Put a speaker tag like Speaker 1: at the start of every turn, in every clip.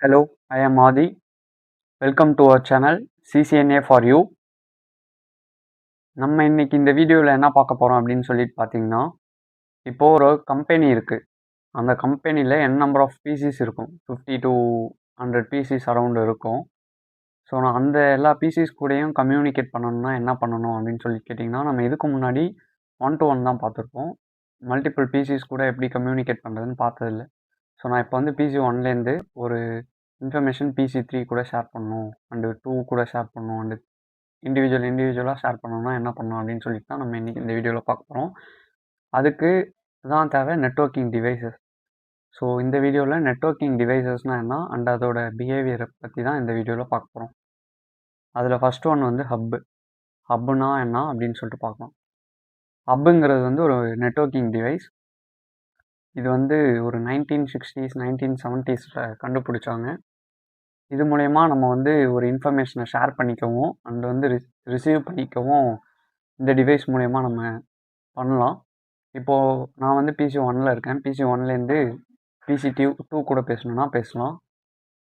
Speaker 1: Hello, I am Adi. Welcome to our channel CCNA for you. நம்ம இன்னைக்கு இந்த வீடியோவில் என்ன பார்க்க போகிறோம் அப்படின்னு சொல்லிட்டு பார்த்தீங்கன்னா, இப்போ ஒரு கம்பெனி இருக்குது. அந்த கம்பெனியில் நம்பர் ஆஃப் பிசிஸ் இருக்கும். 50 to 100 பிசிஸ் அரௌண்ட் இருக்கும். ஸோ நான் அந்த எல்லா பிசிஸ் கூடயும் கம்யூனிகேட் பண்ணணும்னா என்ன பண்ணணும் அப்படின்னு சொல்லி கேட்டிங்கன்னா, நம்ம இதுக்கு முன்னாடி 1-to-1 தான் பார்த்துருப்போம். மல்டிபிள் பிசிஸ் கூட எப்படி கம்யூனிகேட் பண்ணுறதுன்னு பார்த்ததில்ல. ஸோ நான் இப்போ வந்து பிசி 1லேருந்து ஒரு இன்ஃபர்மேஷன் பிசி 3 கூட ஷேர் பண்ணணும், அண்டு 2 கூட ஷேர் பண்ணணும், அண்டு இண்டிவிஜுவலாக ஷேர் பண்ணணும்னா என்ன பண்ணணும் அப்படின்னு சொல்லிட்டு தான் நம்ம இன்றைக்கி இந்த வீடியோவில் பார்க்க போகிறோம். அதுக்கு தான் தேவை நெட்வொர்க்கிங் டிவைசஸ். ஸோ இந்த வீடியோவில் நெட்வொர்க்கிங் டிவைசஸ்னால் என்ன அண்ட் அதோட பிஹேவியரை பற்றி தான் இந்த வீடியோவில் பார்க்க போகிறோம். அதில் ஃபஸ்ட் ஒன் வந்து ஹப்புனா என்ன அப்படின்னு சொல்லிட்டு பார்க்கலாம். ஹப்புங்கிறது வந்து ஒரு நெட்வொர்க்கிங் டிவைஸ். இது வந்து ஒரு 1960s 1970s கண்டுபிடிச்சாங்க. இது மூலயமா நம்ம வந்து ஒரு இன்ஃபர்மேஷனை ஷேர் பண்ணிக்கவும் அண்ட் வந்து ரிசீவ் பண்ணிக்கவும் இந்த டிவைஸ் மூலயமா நம்ம பண்ணலாம். இப்போது நான் வந்து பிசி 1ல் இருக்கேன். பிசி 1லேருந்து பிசி 2 கூட பேசணுன்னா பேசலாம்,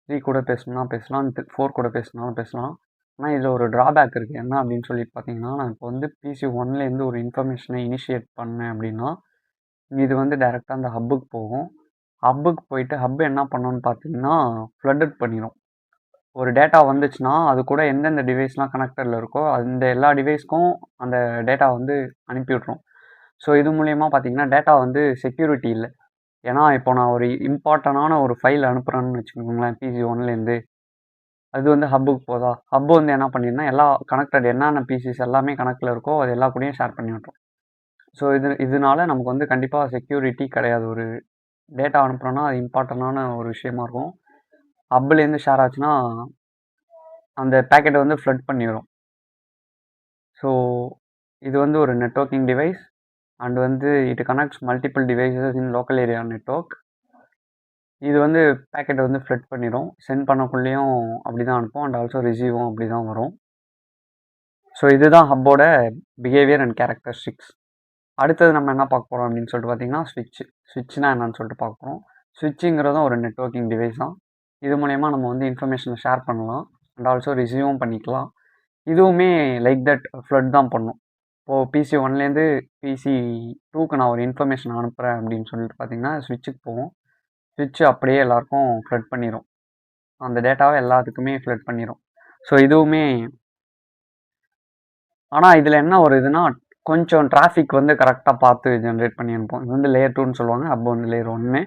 Speaker 1: 3 கூட பேசணுன்னா பேசலாம், 4 கூட பேசணுன்னாலும் பேசலாம். ஆனால் இதில் ஒரு ட்ராபேக் இருக்குது. என்ன அப்படின்னு சொல்லிட்டு பார்த்தீங்கன்னா, நான் இப்போ வந்து பிசி 1லேருந்து ஒரு இன்ஃபர்மேஷனை இனிஷியேட் பண்ணேன் அப்படின்னா இது வந்து டைரெக்டாக அந்த ஹப்புக்கு போகும். ஹப்புக்கு போயிட்டு ஹப் என்ன பண்ணணும்னு பார்த்தீங்கன்னா ஃப்ளட்டட் பண்ணிடும். ஒரு டேட்டா வந்துச்சுன்னா அது கூட எந்தெந்த டிவைஸ்லாம் கனெக்டடில் இருக்கோ அந்த எல்லா டிவைஸ்க்கும் அந்த டேட்டா வந்து அனுப்பி விட்ரும். ஸோ இது மூலயமா பார்த்தீங்கன்னா டேட்டா வந்து செக்யூரிட்டி இல்லை. ஏன்னா இப்போ நான் ஒரு இம்பார்ட்டண்டான ஒரு ஃபைல் அனுப்புகிறேன்னு வச்சுக்கோங்களேன், பிசி 1லேருந்து அது வந்து ஹப்புக்கு போதா, ஹப்பு வந்து என்ன பண்ணிருந்தா எல்லா கனெக்டட் என்னென்ன பிசிஸ் எல்லாமே கனெக்டில் இருக்கோ அது எல்லா கூடயும் ஷேர் பண்ணி விட்ரும். ஸோ இதனால நமக்கு வந்து கண்டிப்பாக செக்யூரிட்டி கிடையாது. ஒரு டேட்டா அனுப்புகிறோன்னா அது இம்பார்ட்டண்டான ஒரு விஷயமா இருக்கும். ஹப்புலேருந்து ஷேர் ஆச்சுன்னா அந்த பேக்கெட்டை வந்து ஃப்ளட் பண்ணிடும். ஸோ இது வந்து ஒரு நெட்வொர்க்கிங் டிவைஸ் அண்ட் வந்து it connects multiple devices in local area network. இது வந்து பேக்கெட்டை வந்து ஃப்ளட் பண்ணிடும். சென்ட் பண்ணக்குள்ளேயும் அப்படி தான் அனுப்பும் அண்ட் ஆல்சோ ரிசீவும் அப்படி தான் வரும். ஸோ இதுதான் ஹப்போட பிஹேவியர் அண்ட் கேரக்டரிஸ்டிக்ஸ். அடுத்தது நம்ம என்ன பார்க்க போகிறோம் அப்படின்னு சொல்லிட்டு பார்த்தீங்கன்னா ஸ்விட்ச்னா என்னன்னு சொல்லிட்டு பார்க்க போகிறோம். ஸ்விட்சுங்கிறதும் ஒரு நெட்வொர்க்கிங் டிவைஸ் தான். இது மூலயமா நம்ம வந்து இன்ஃபர்மேஷனை ஷேர் பண்ணலாம் அண்ட் ஆல்சோ ரிசீவும் பண்ணிக்கலாம். இதுவுமே லைக் தட் ஃப்ளட் தான் பண்ணும். இப்போது பிசி 1லேருந்து பிசி 2க்கு நான் ஒரு இன்ஃபர்மேஷன் அனுப்புகிறேன் அப்படின்னு சொல்லிட்டு பார்த்தீங்கன்னா ஸ்விட்சுக்கு போகும். ஸ்விட்ச் அப்படியே எல்லாருக்கும் ஃப்ளட் பண்ணிடும். அந்த டேட்டாவை எல்லாத்துக்குமே ஃப்ளட் பண்ணிடும். ஸோ இதுவுமே ஆனால் இதில் என்ன ஒரு இதுனா கொஞ்சம் டிராஃபிக் வந்து கரெக்டாக பார்த்து ஜென்ரேட் பண்ணி அனுப்போம். இது வந்து லேயர் 2ன்னு சொல்லுவாங்க, அப்போ வந்து லேயர் 1.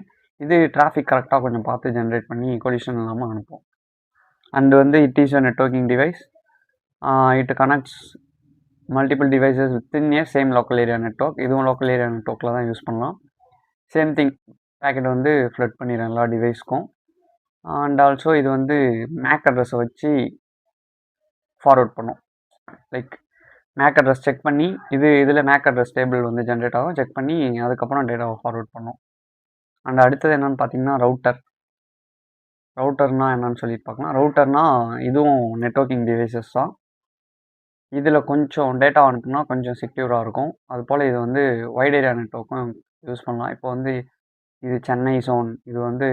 Speaker 1: இது டிராஃபிக் கரெக்டாக கொஞ்சம் பார்த்து ஜென்ரேட் பண்ணி கொலிஷன் இல்லாமல் அனுப்போம். அண்ட் வந்து it is a networking device. It connects multiple devices within A same local area network. இதுவும் லோக்கல் ஏரியா நெட்வொர்க்கில் தான் யூஸ் பண்ணலாம். சேம் திங், பேக்கெட் வந்து ஃப்ளட் பண்ணிடும் எல்லா டிவைஸ்க்கும். அண்ட் ஆல்சோ இது வந்து மேக் அட்ரஸை வச்சு ஃபார்வர்ட் பண்ணும். லைக் மேக் அட்ரஸ் செக் பண்ணி இதில் மேக் அட்ரஸ் டேபிள் வந்து ஜென்ரேட் ஆகும். செக் பண்ணி அதுக்கப்புறம் டேட்டாவை ஃபார்வர்ட் பண்ணும். அண்ட் அடுத்தது என்னென்னு பார்த்தீங்கன்னா ரவுட்டர்னால் என்னன்னு சொல்லிட்டு பார்க்கலாம். ரவுட்டர்னால் இதுவும் நெட்வொர்க்கிங் டிவைசஸ் தான். இதில் கொஞ்சம் டேட்டா அனுப்புனா கொஞ்சம் செக்யூராக இருக்கும். அதுபோல் இது வந்து வைட் ஏரியா நெட்வொர்க்கும் யூஸ் பண்ணலாம். இப்போ வந்து இது சென்னை ஜோன், இது வந்து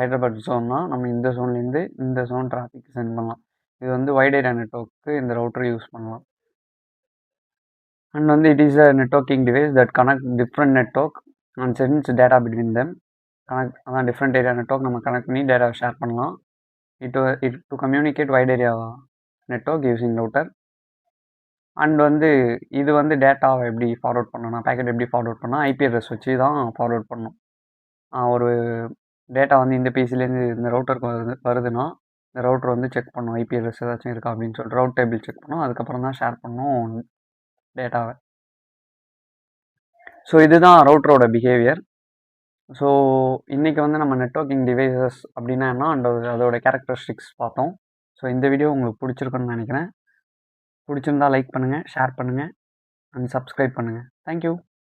Speaker 1: ஹைதராபாத் ஜோன்னா நம்ம இந்த ஜோன்லேருந்து இந்த ஜோன் டிராஃபிக் சென்ட் பண்ணலாம். இது வந்து வைட் ஏரியா நெட்வொர்க்கு இந்த ரவுட்டர் யூஸ் பண்ணலாம். அண்ட் வந்து it is a networking device that connect different network and sense data between them. அதான் டிஃப்ரெண்ட் ஏரியா நெட்வொர்க் நம்ம கனெக்ட் பண்ணி டேட்டாவை ஷேர் பண்ணலாம். It to communicate white area network using router. And வந்து இது வந்து டேட்டாவை எப்படி ஃபார்வர்ட் பண்ணணும், பேக்கெட் எப்படி ஃபார்வர்ட் பண்ணால் ஐபி அட்ரஸ் வச்சு தான் ஃபார்வர்ட் பண்ணணும். ஒரு டேட்டா வந்து இந்த பிசிலேருந்து இந்த ரவுட்டருக்கு வருதுன்னா இந்த ரவுட்டர் வந்து செக் பண்ணும் ஐபி அட்ரஸ் ஏதாச்சும் இருக்கா அப்படின்னு சொல்லிட்டு ரவுட் டேபிள் செக் பண்ணும். அதுக்கப்புறம் தான் ஷேர் பண்ணும் டேட்டாவை. ஸோ இதுதான் ரவுட்டரோட பிஹேவியர். ஸோ இன்றைக்கி வந்து நம்ம நெட்வொர்க்கிங் டிவைசஸ் அப்படின்னா என்ன அண்ட் அதோட கேரக்டரிஸ்டிக்ஸ் பார்த்தோம். ஸோ இந்த வீடியோ உங்களுக்கு பிடிச்சிருக்குன்னு நினைக்கிறேன். பிடிச்சிருந்தா லைக் பண்ணுங்கள், ஷேர் பண்ணுங்கள் அண்ட் சப்ஸ்கிரைப் பண்ணுங்கள். தேங்க்யூ.